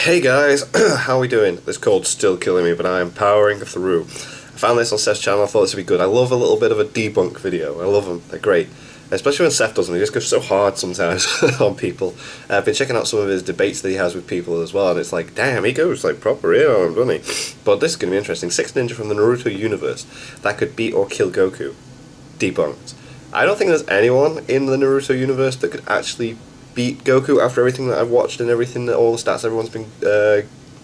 Hey guys, how we doing? This cold's still killing me, but I am powering through. I found this on Seth's channel, I thought this would be good. I love a little bit of a debunk video. I love them, they're great. Especially when Seth does them, he just goes so hard sometimes on people. I've been checking out some of his debates that he has with people as well, and it's like, damn, he goes like proper in on him, doesn't he? But this is going to be interesting. 6 ninja from the Naruto universe that could beat or kill Goku. Debunked. I don't think there's anyone in the Naruto universe that could actually beat Goku after everything that I've watched and everything, all the stats everyone's been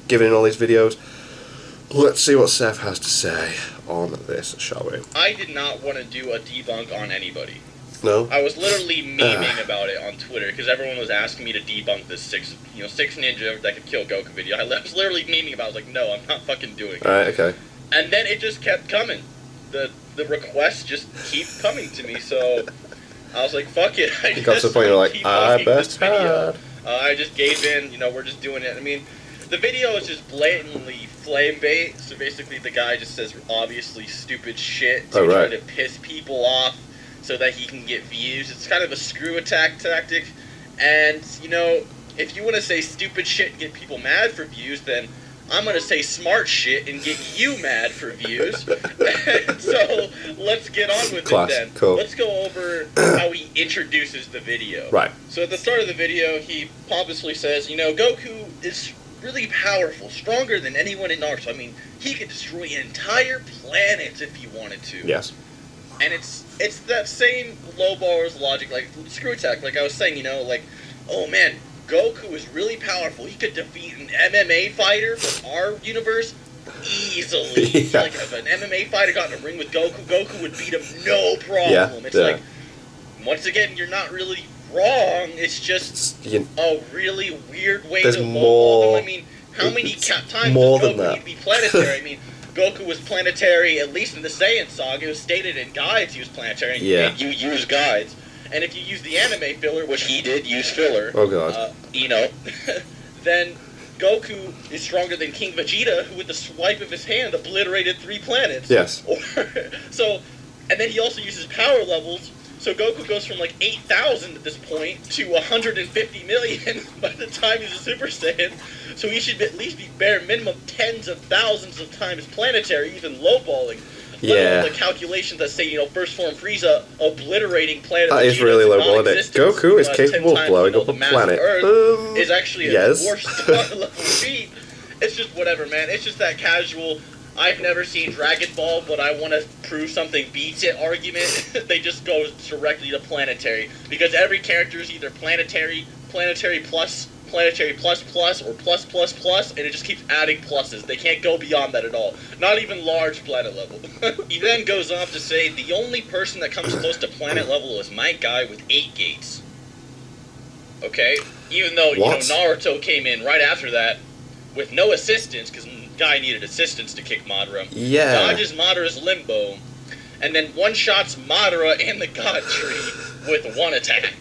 giving in all these videos. Let's see what Seth has to say on this, shall we? I did not want to do a debunk on anybody. No? I was literally memeing about it on Twitter because everyone was asking me to debunk this six ninja that could kill Goku video. I was literally memeing about it. I was like, no, I'm not fucking doing it. Alright, okay. And then it just kept coming. The requests just keep coming to me, so I was like, fuck it. You got to the point you're like, I best had. I just gave in, we're just doing it. I mean, the video is just blatantly flame bait, so basically the guy just says obviously stupid shit to try to piss people off so that he can get views. It's kind of a screw attack tactic, and, if you want to say stupid shit and get people mad for views, then I'm going to say smart shit and get you mad for views. So let's get on with it then. Cool. Let's go over how he introduces the video. Right. So at the start of the video, he pompously says, Goku is really powerful, stronger than anyone in Naruto. I mean, he could destroy entire planets if he wanted to. Yes. And it's that same low bars logic, like screw attack, like I was saying, oh man, Goku is really powerful. He could defeat an MMA fighter from our universe easily. Yeah. Like, if an MMA fighter got in a ring with Goku, Goku would beat him no problem. Yeah. It's like, once again, you're not really wrong. It's just a really weird way to lowball them. I mean, how many times does Goku need to be planetary? I mean, Goku was planetary, at least in the Saiyan saga. It was stated in guides he was planetary. And you use guides. And if you use the anime filler, which he did use filler, oh god, then Goku is stronger than King Vegeta, who with the swipe of his hand obliterated 3 planets. Yes. And then he also uses power levels. So Goku goes from like 8,000 at this point to 150 million by the time he's a Super Saiyan. So he should at least be bare minimum tens of thousands of times planetary, even lowballing. Yeah. The calculations that say, first form Frieza obliterating planet that is really low ball, isn't it? Goku is capable of blowing up a planet. Earth is actually a yes. dwarf level feat. It's just whatever, man. It's just that casual, I've never seen Dragon Ball, but I want to prove something beats it argument. They just go directly to planetary. Because every character is either planetary plus, planetary plus plus, or plus plus plus, and it just keeps adding pluses. They can't go beyond that at all. Not even large planet level. He then goes on to say, the only person that comes close to planet level is my guy with 8 gates. Okay? Even though, Naruto came in right after that with no assistance, because guy needed assistance to kick Madara. Yeah. Dodges Madara's limbo, and then one-shots Madara and the God Tree with 1 attack.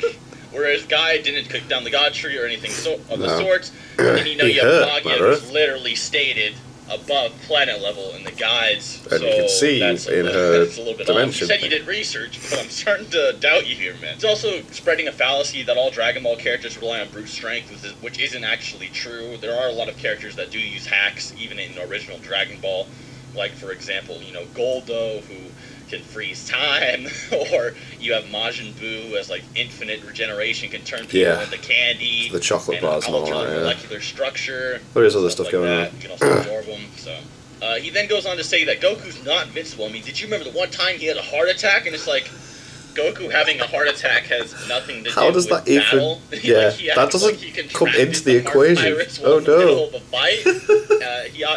Whereas Guy didn't kick down the God Tree or anything of the sorts. And then you have Nagia, who's literally stated above planet level in the guides. And you can see that's in her a little bit dimension. You said you did research, but I'm starting to doubt you here, man. It's also spreading a fallacy that all Dragon Ball characters rely on brute strength, which isn't actually true. There are a lot of characters that do use hacks, even in original Dragon Ball. Like, for example, Goldo, who can freeze time, or you have Majin Buu as infinite regeneration, can turn people into candy. The chocolate bars and all that, molecular structure. There is other stuff going on. You can also absorb them. So he then goes on to say that Goku's not invincible. I mean, did you remember the one time he had a heart attack? And it's like, Goku having a heart attack has nothing to do with battle. How does that even... Yeah, that doesn't come into the equation. Oh no. Of a fight.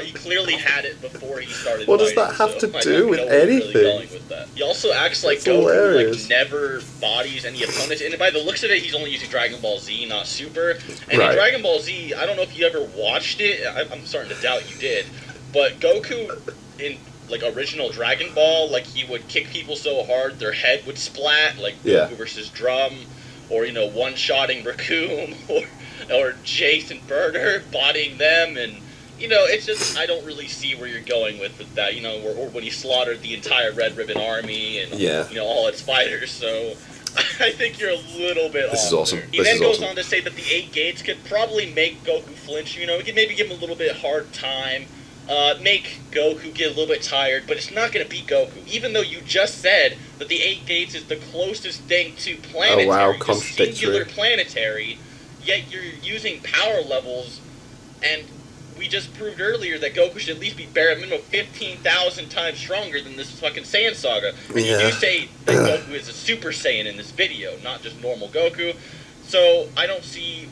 He clearly had it before he started What does that have to do with anything? Really with that. He also acts like Goku never bodies any opponents. And by the looks of it, he's only using Dragon Ball Z, not Super. And in Dragon Ball Z, I don't know if you ever watched it. I'm starting to doubt you did. But Goku, in original Dragon Ball, he would kick people so hard their head would splat, Goku versus Drum, or one-shotting Raccoon, or Jason Burner bodying them, and it's just, I don't really see where you're going with that, or when he slaughtered the entire Red Ribbon Army and all its fighters. So I think you're a little bit This off is awesome. there. He This then is goes awesome. on to say that the 8 gates could probably make Goku flinch. You know, it could maybe give him a little bit hard time, make Goku get a little bit tired, but it's not going to beat Goku. Even though you just said that the 8 gates is the closest thing to planetary, Oh, wow, to contradictory. singular planetary, yet you're using power levels, and we just proved earlier that Goku should at least be bare minimum 15,000 times stronger than this fucking Saiyan saga. And you do say that Goku is a Super Saiyan in this video, not just normal Goku. So I don't see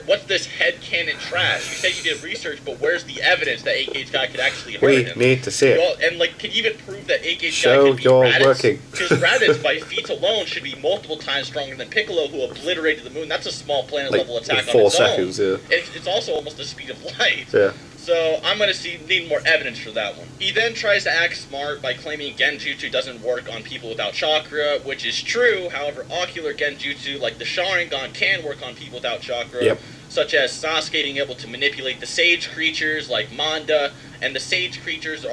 what's this headcanon trash. You say you did research, but where's the evidence that 8 Gauge guy could actually hurt We him? need to see it. Well, and like, can you even prove that 8 Gauge guy Show can beat your Raditz? working. Because Raditz, by feats alone, should be multiple times stronger than Piccolo, who obliterated the moon. That's a small planet-level Like, attack in on 4 its seconds, own. yeah. It's also almost the speed of light. Yeah. So I'm gonna need more evidence for that one. He then tries to act smart by claiming Genjutsu doesn't work on people without chakra, which is true. However, ocular Genjutsu, like the Sharingan, can work on people without chakra. Yep. Such as Sasuke being able to manipulate the sage creatures like Manda, and the sage creatures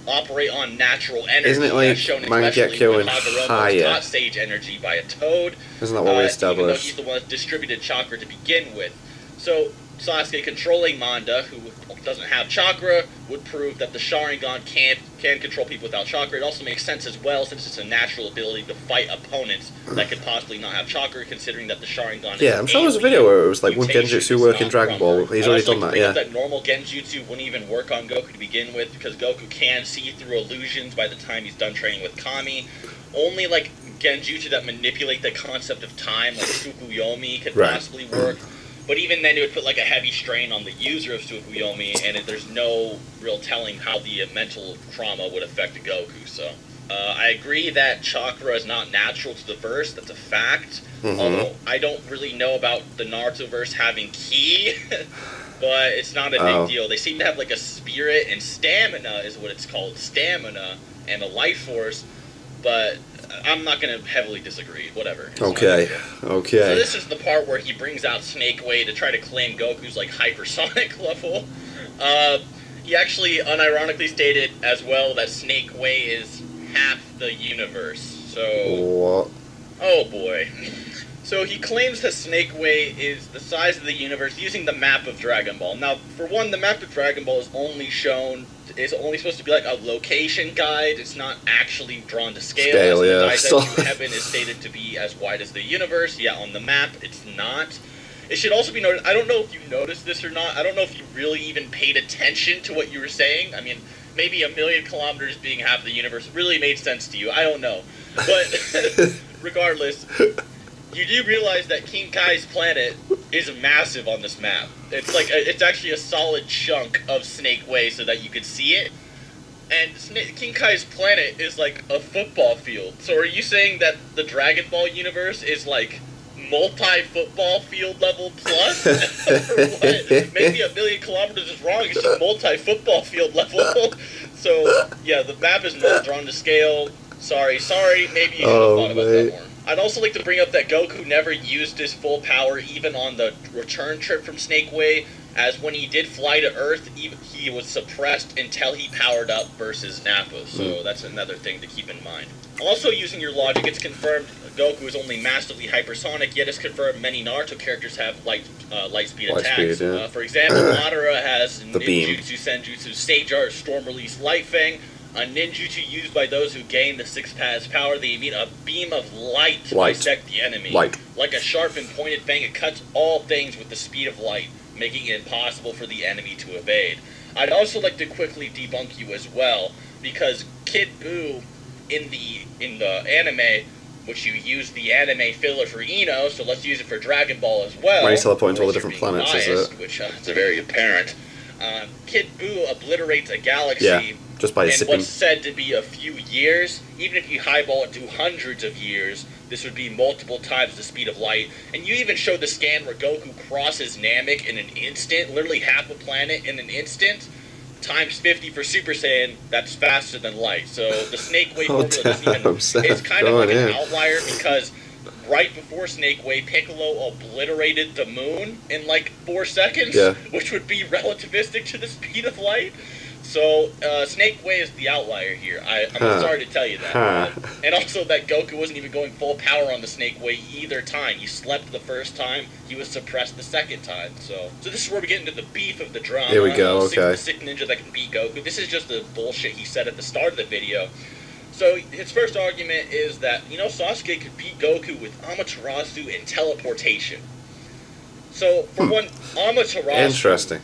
operate on natural energy. Isn't it like as shown especially Mangekyo when and Hagoromo Haya? got sage energy by a toad. Isn't that what we Even though established? he's the one that distributed chakra to begin with. So Sasuke controlling Manda, who doesn't have chakra, would prove that the Sharingan can control people without chakra. It also makes sense as well, since it's a natural ability to fight opponents that could possibly not have chakra, considering that the Sharingan Yeah, I'm sure there was a video where it was like, would Genjutsu work in Dragon Ball? He's already done that, yeah. That normal Genjutsu wouldn't even work on Goku to begin with, because Goku can see through illusions by the time he's done training with Kami. Only like Genjutsu that manipulate the concept of time, like Tsukuyomi, could possibly work. But even then, it would put like a heavy strain on the user of Tsukuyomi, and there's no real telling how the mental trauma would affect Goku. So I agree that chakra is not natural to the verse. That's a fact. Although I don't really know about the Naruto verse having ki, but it's not a big deal. They seem to have like a spirit, and stamina is what it's called, stamina, and a life force. But I'm not going to heavily disagree. Whatever. Okay. So this is the part where he brings out Snake Way to try to claim Goku's like hypersonic level. He actually unironically stated as well that Snake Way is half the universe. So what? Oh boy. So he claims that Snake Way is the size of the universe using the map of Dragon Ball. Now, for one, the map of Dragon Ball is only supposed to be like a location guide. It's not actually drawn to scale. Yeah. Daisetsu Heaven is stated to be as wide as the universe. Yeah, on the map, it's not. It should also be noted, I don't know if you noticed this or not. I don't know if you really even paid attention to what you were saying. I mean, maybe 1,000,000 kilometers being half the universe really made sense to you. I don't know. But regardless, you do realize that King Kai's planet is massive on this map. It's actually a solid chunk of Snake Way so that you could see it. And King Kai's planet is like a football field. So are you saying that the Dragon Ball universe is like multi-football field level plus? Or what? Maybe 1,000,000 kilometers is wrong. It's just multi-football field level. So yeah, the map is not drawn to scale. Sorry. Maybe you should have thought about that more. I'd also like to bring up that Goku never used his full power even on the return trip from Snake Way, as when he did fly to Earth, he was suppressed until he powered up versus Nappa, so that's another thing to keep in mind. Also, using your logic, it's confirmed Goku is only massively hypersonic, yet it's confirmed many Naruto characters have light speed attacks. For example, Madara has Ninjutsu, Senjutsu, Stage Art, Storm Release, Light Fang. A ninjutsu used by those who gain the 6 paths power, they emit a beam of light to dissect the enemy. Like a sharp and pointed fang, it cuts all things with the speed of light, making it impossible for the enemy to evade. I'd also like to quickly debunk you as well, because Kid Buu in the anime, which you use the anime filler for Ino, so let's use it for Dragon Ball as well. When he's teleporting to all the different planets, biased, is it? Which is very apparent. Kid Buu obliterates a galaxy just by in what's said to be a few years. Even if you highball it to hundreds of years, this would be multiple times the speed of light. And you even showed the scan where Goku crosses Namek in an instant, literally half a planet in an instant, times 50 for Super Saiyan. That's faster than light. So the Snake Way formula doesn't even... It's kind of like an outlier, because right before Snake Way, Piccolo obliterated the moon in like 4 seconds, which would be relativistic to the speed of light. So, Snake Way is the outlier here. I'm sorry to tell you that. And also that Goku wasn't even going full power on the Snake Way either time. He slept the first time, he was suppressed the second time. So this is where we get into the beef of the drama. Here we go, okay. Sick ninja that can beat Goku. This is just the bullshit he said at the start of the video. So his first argument is that, Sasuke could beat Goku with Amaterasu and teleportation. So, for one, Amaterasu... Interesting.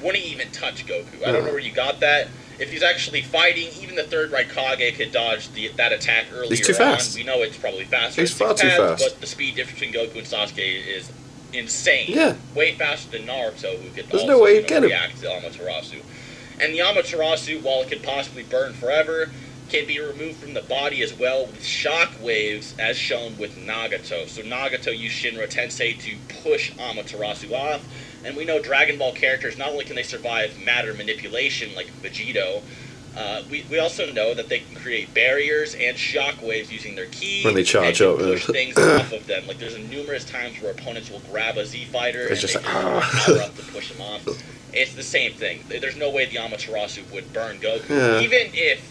Wouldn't even touch Goku. I don't know where you got that. If he's actually fighting, even the third Raikage could dodge that attack earlier He's too fast. on. We know it's probably faster. He's far too fast. But the speed difference between Goku and Sasuke is insane. Yeah. Way faster than Naruto, who could There's also no way you get him. react to Amaterasu. And the Amaterasu, while it could possibly burn forever, can be removed from the body as well with shock waves, as shown with Nagato. So Nagato used Shinra Tensei to push Amaterasu off. And we know Dragon Ball characters, not only can they survive matter manipulation like Vegito, we also know that they can create barriers and shockwaves using their ki when they charge and up, push things off of them. Like there's numerous times where opponents will grab a Z fighter and just they power up to push them off. It's the same thing. There's no way the Amaterasu would burn Goku, even if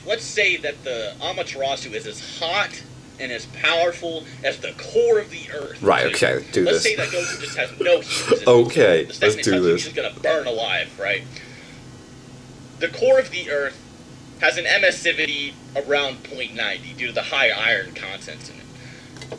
let's say that the Amaterasu is as hot and as powerful as the core of the earth. Right, okay, do let's this. Let's say that Goku just has no heat resistance. Okay, the second let's do this. He's just gonna burn alive, right? The core of the earth has an emissivity around 0.90 due to the high iron content in it.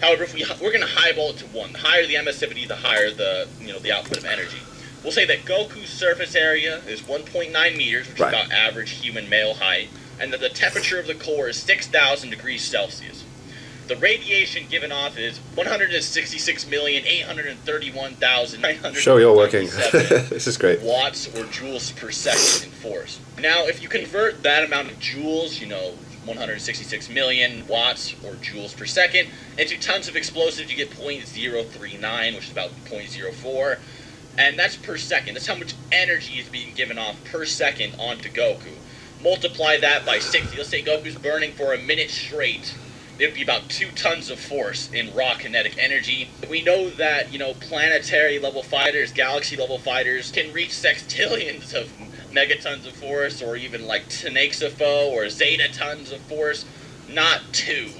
However, if we're gonna highball it to 1. The higher the emissivity, the higher the output of energy. We'll say that Goku's surface area is 1.9 meters, which is about average human male height, and that the temperature of the core is 6,000 degrees Celsius. The radiation given off is 166,831,997 Show you're working. This is great. watts or joules per second in force. Now, if you convert that amount of joules, 166 million watts or joules per second, into tons of explosives, you get 0.039, which is about 0.04. And that's per second. That's how much energy is being given off per second onto Goku. Multiply that by 60. Let's say Goku's burning for a minute straight. It would be about 2 tons of force in raw kinetic energy. We know that, planetary level fighters, galaxy level fighters can reach sextillions of megatons of force, or even like Tenexifo or Zeta tons of force. Not 2.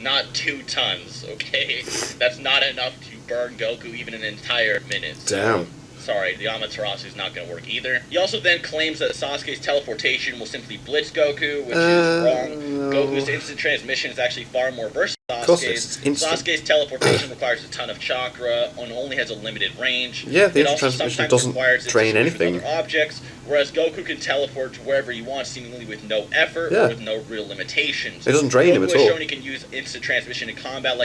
Not 2 tons, okay? That's not enough to burn Goku even an entire minute. Damn. Sorry, the Amaterasu is not going to work either. He also then claims that Sasuke's teleportation will simply blitz Goku, which is wrong. No. Goku's instant transmission is actually far more versatile than Sasuke's. Sasuke's teleportation requires a ton of chakra and only has a limited range. Yeah, the it also transmission sometimes doesn't requires drain anything. Other objects, whereas Goku can teleport to wherever he wants, seemingly with no effort or with no real limitations. It doesn't drain him at all. Goku has shown he can use instant transmission in combat,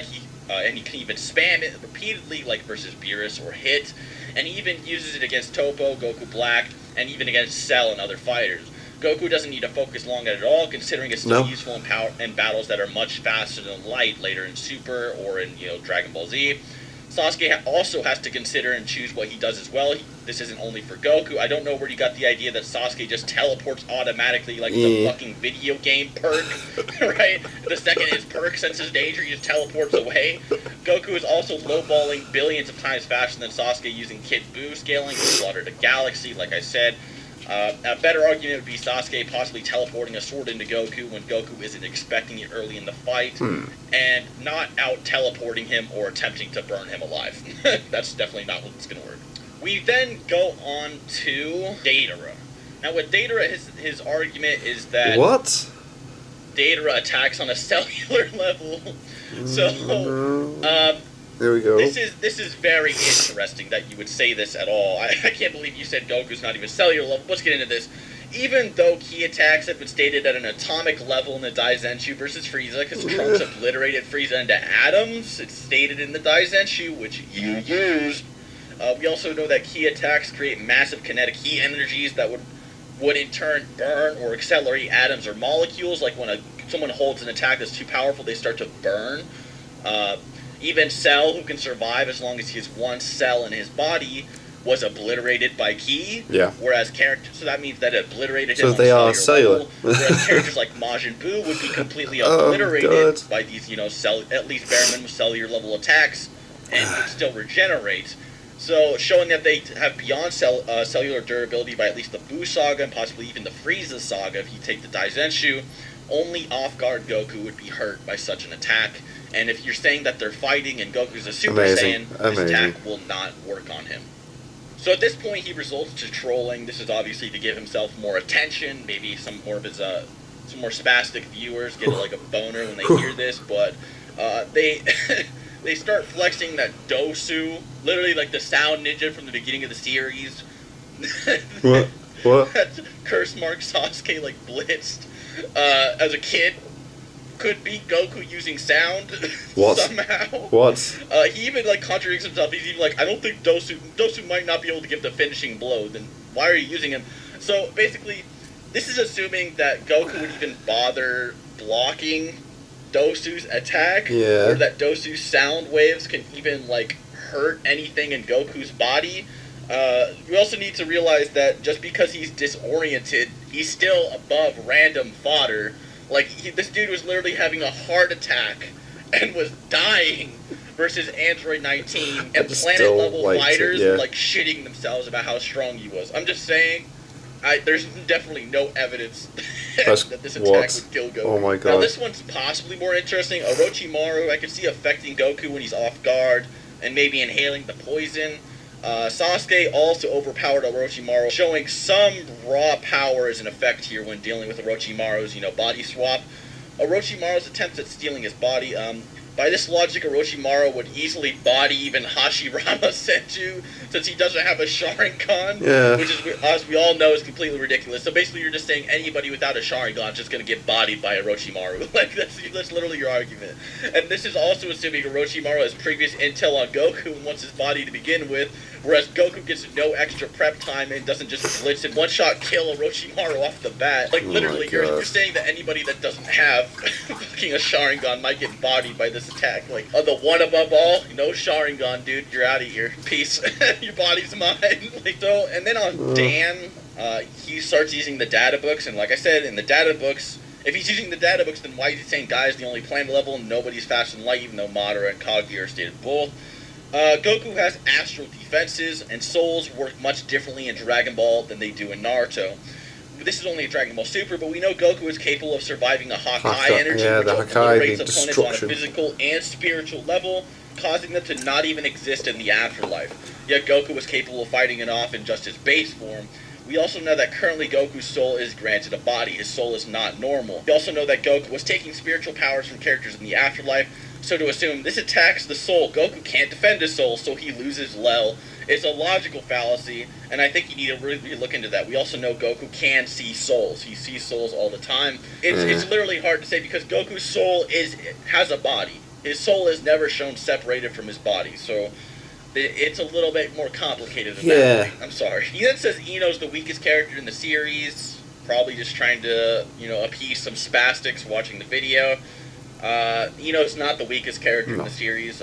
and he can even spam it repeatedly, like versus Beerus or Hit. And he even uses it against Toppo, Goku Black, and even against Cell and other fighters. Goku doesn't need to focus long at all, considering it's still useful in battles that are much faster than light later in Super or in Dragon Ball Z. Sasuke also has to consider and choose what he does as well. This isn't only for Goku. I don't know where you got the idea that Sasuke just teleports automatically like the fucking video game perk, right? The second his perk senses danger, he just teleports away. Goku is also lowballing billions of times faster than Sasuke using Kid Buu scaling to slaughter the galaxy, like I said. A better argument would be Sasuke possibly teleporting a sword into Goku when Goku isn't expecting it early in the fight, and not out-teleporting him or attempting to burn him alive. That's definitely not what's going to work. We then go on to Deidara. Now with Deidara, his argument is that... What? Deidara attacks on a cellular level. So, there we go. This is very interesting that you would say this at all. I can't believe you said Goku's not even cellular level. Let's get into this. Even though ki attacks have been stated at an atomic level in the Daizenshu versus Frieza, because Trunks obliterated Frieza into atoms, it's stated in the Daizenshu, which you used. We also know that ki attacks create massive kinetic heat energies that would in turn burn or accelerate atoms or molecules. Like when someone holds an attack that's too powerful, they start to burn. Even Cell, who can survive as long as he has one cell in his body, was obliterated by ki. Yeah. Whereas so that means that it obliterated him. So on they are cellular. level, whereas characters like Majin Buu would be completely obliterated by these, at least bare minimum cellular level attacks, and would still regenerate. So, showing that they have beyond cellular durability by at least the Buu Saga and possibly even the Frieza Saga if you take the Daizenshu, only off-guard Goku would be hurt by such an attack. And if you're saying that they're fighting and Goku's a Super Saiyan, this attack will not work on him. So at this point, he resorts to trolling. This is obviously to give himself more attention. Maybe some more of his some more spastic viewers get like a boner when they hear this. But they they start flexing that Dosu, literally like the sound ninja from the beginning of the series. What? That curse mark Sasuke like blitzed as a kid. Could beat Goku using sound somehow. What? He even like contradicts himself. He's even like, I don't think Dosu might not be able to give the finishing blow. Then why are you using him? So basically, this is assuming that Goku would even bother blocking Dosu's attack, or that Dosu's sound waves can even like hurt anything in Goku's body. We also need to realize that just because he's disoriented, he's still above random fodder. Like, this dude was literally having a heart attack and was dying versus Android 19 and planet-level fighters like shitting themselves about how strong he was. I'm just saying, there's definitely no evidence that this attack would kill Goku. Oh my god. Now, this one's possibly more interesting. Orochimaru, I could see affecting Goku when he's off guard and maybe inhaling the poison. Sasuke also overpowered Orochimaru, showing some raw power as an effect here when dealing with Orochimaru's, body swap. Orochimaru's attempts at stealing his body, by this logic, Orochimaru would easily body even Hashirama Senju, since he doesn't have a Sharingan, which is, as we all know, is completely ridiculous. So basically, you're just saying anybody without a Sharingan is just going to get bodied by Orochimaru. Like, that's literally your argument. And this is also assuming Orochimaru has previous intel on Goku and wants his body to begin with, whereas Goku gets no extra prep time and doesn't just blitz and one-shot kill Orochimaru off the bat. Like, literally, you're saying that anybody that doesn't have fucking a Sharingan might get bodied by this attack. Like, the one above all, no Sharingan, dude, you're out of here. Peace. Your body's mine. Like, so, and then on Dan, he starts using the data books, and like I said, in the data books, if he's using the data books, then why is he saying Guy is the only planet level and nobody's faster than light, even though Madara and Kaguya are stated both? Goku has astral defenses, and souls work much differently in Dragon Ball than they do in Naruto. This is only a Dragon Ball Super, but we know Goku is capable of surviving a Hakai energy, which obliterates opponents on a physical and spiritual level, causing them to not even exist in the afterlife. Yet Goku was capable of fighting it off in just his base form. We also know that currently Goku's soul is granted a body. His soul is not normal. We also know that Goku was taking spiritual powers from characters in the afterlife, so to assume this attacks the soul, Goku can't defend his soul, so he loses Lel. It's a logical fallacy, and I think you need to really look into that. We also know Goku can see souls. He sees souls all the time. It's literally hard to say because Goku's soul has a body. His soul is never shown separated from his body, so it's a little bit more complicated than that. I'm sorry. He then says Ino's the weakest character in the series, probably just trying to, appease some spastics watching the video. Ino's not the weakest character in the series.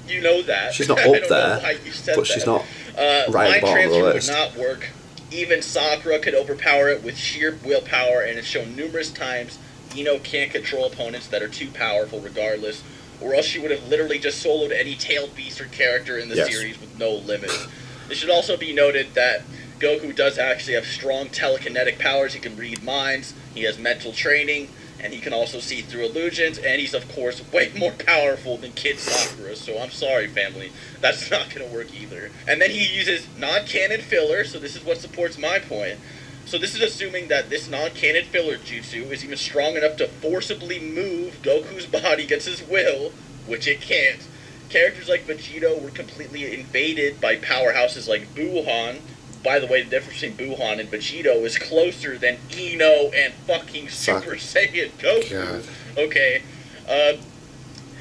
You know that. She's not I up don't there, know why you said but that. she's not Mind right at the bottom of the transfer would list. not work. Even Sakura could overpower it with sheer willpower, and it's shown numerous times Ino can't control opponents that are too powerful regardless, or else she would have literally just soloed any tailed beast or character in the series with no limits. It should also be noted that Goku does actually have strong telekinetic powers. He can read minds, he has mental training, and he can also see through illusions, and he's, of course, way more powerful than Kid Sakura, so I'm sorry, family. That's not going to work either. And then he uses non-canon filler, so this is what supports my point. So this is assuming that this non-canon filler jutsu is even strong enough to forcibly move Goku's body against his will, which it can't. Characters like Vegito were completely invaded by powerhouses like Buuhan. By the way, the difference between Buuhan and Vegito is closer than Ino and fucking Super Saiyan Goku. God. Okay.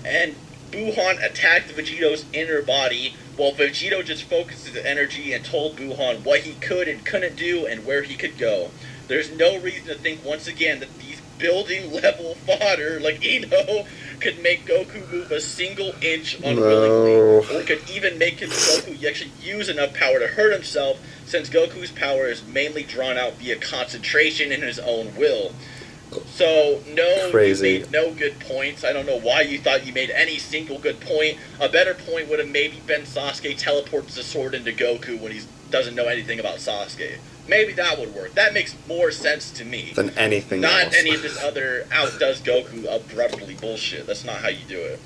And Buuhan attacked Vegito's inner body, while Vegito just focused his energy and told Buuhan what he could and couldn't do and where he could go. There's no reason to think, once again, that these building-level fodder like Ino could make Goku move a single inch unwillingly, or could even make Goku actually use enough power to hurt himself, since Goku's power is mainly drawn out via concentration in his own will. So, no, Crazy. you made no good points. I don't know why you thought you made any single good point. A better point would have maybe been Sasuke teleports the sword into Goku when he doesn't know anything about Sasuke. Maybe that would work. That makes more sense to me Than anything not else. any of this other outdoes Goku abruptly bullshit. That's not how you do it.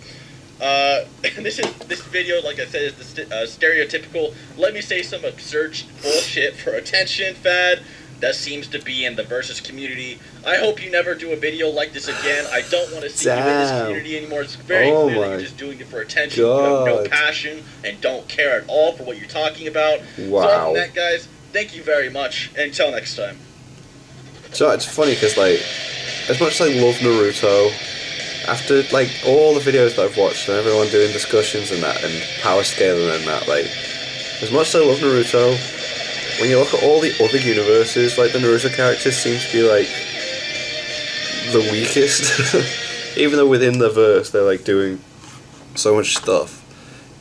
This video, like I said, is the stereotypical. Let me say some absurd bullshit for attention fad that seems to be in the versus community. I hope you never do a video like this again. I don't want to see you in this community anymore. It's very clear that you're just doing it for attention. You have no passion and don't care at all for what you're talking about. Wow. So other than that, guys, thank you very much, and until next time. So it's funny because, like, as much as I love Naruto, after, like, all the videos that I've watched and everyone doing discussions and that, and power scaling and that, like, as much as I love Naruto, when you look at all the other universes, like, the Naruto characters seem to be, like, the weakest. Even though within the verse they're, like, doing so much stuff.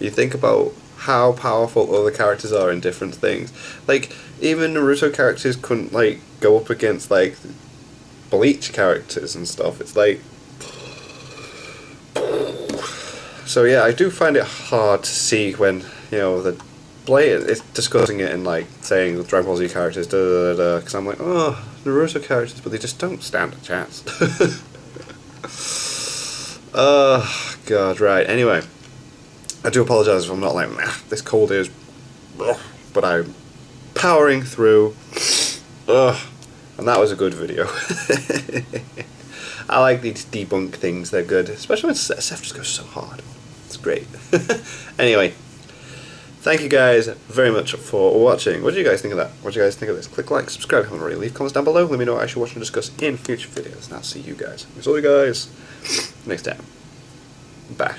You think about how powerful other characters are in different things. Like, even Naruto characters couldn't, like, go up against, like, Bleach characters and stuff. It's like... So yeah, I do find it hard to see when, you know, the it's discussing it and, like, saying Dragon Ball Z characters, because I'm like, oh, Naruto characters, but they just don't stand a chance. Oh, God, right. Anyway, I do apologise if I'm not like, nah, this cold is, but I'm powering through. And that was a good video. I like these debunk things, they're good, especially when Seth just goes so hard. It's great. Anyway, thank you guys very much for watching. What do you guys think of that? What do you guys think of this? Click like, subscribe, comment, already. Leave comments down below. Let me know what I should watch and discuss in future videos. And I'll see you guys. See you guys next time. Bye.